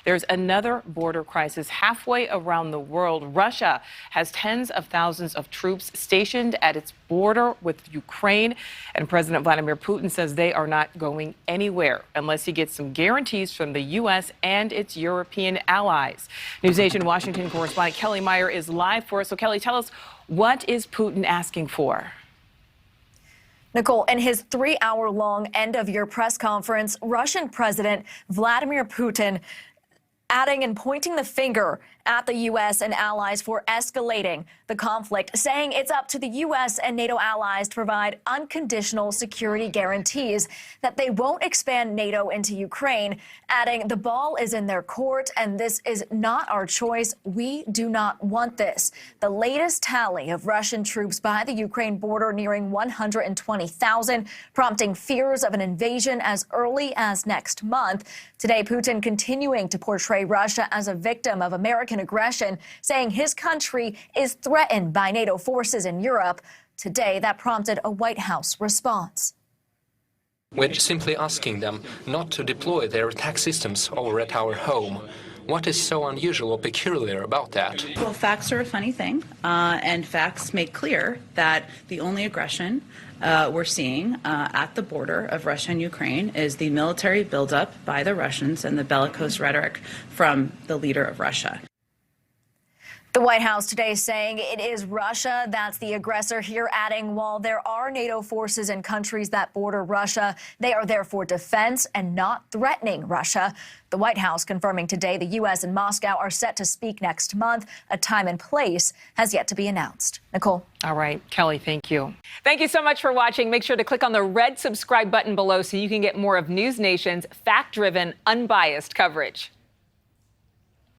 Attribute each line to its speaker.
Speaker 1: There's another border crisis halfway around the world. Russia has tens of thousands of troops stationed at its border with Ukraine, and President Vladimir Putin says they are not going anywhere unless he gets some guarantees from the U.S. and its European allies. NewsNation Washington correspondent Kelly Meyer is live for us. So, Kelly, tell us, what is Putin asking for?
Speaker 2: Nichole, in his 3-hour-long end-of-year press conference, Russian President Vladimir Putin adding and pointing the finger at the U.S. and allies for escalating the conflict, saying it's up to the U.S. and NATO allies to provide unconditional security guarantees that they won't expand NATO into Ukraine, adding the ball is in their court and this is not our choice. We do not want this. The latest tally of Russian troops by the Ukraine border nearing 120,000, prompting fears of an invasion as early as next month. Today, Putin continuing to portray Russia as a victim of American aggression, saying his country is threatened by NATO forces in Europe. Today, that prompted a White House response.
Speaker 3: We're simply asking them not to deploy their attack systems over at our home. What is so unusual or peculiar about that?
Speaker 4: Well, facts are a funny thing, and facts make clear that the only aggression we're seeing at the border of Russia and Ukraine is the military buildup by the Russians and the bellicose rhetoric from the leader of Russia.
Speaker 2: The White House today saying it is Russia that's the aggressor here, adding while there are NATO forces in countries that border Russia, they are there for defense and not threatening Russia. The White House confirming today the U.S. and Moscow are set to speak next month. A time and place has yet to be announced. Nichole.
Speaker 1: All right, Kelly, thank you. Thank you so much for watching. Make sure to click on the red subscribe button below so you can get more of NewsNation's fact-driven, unbiased coverage.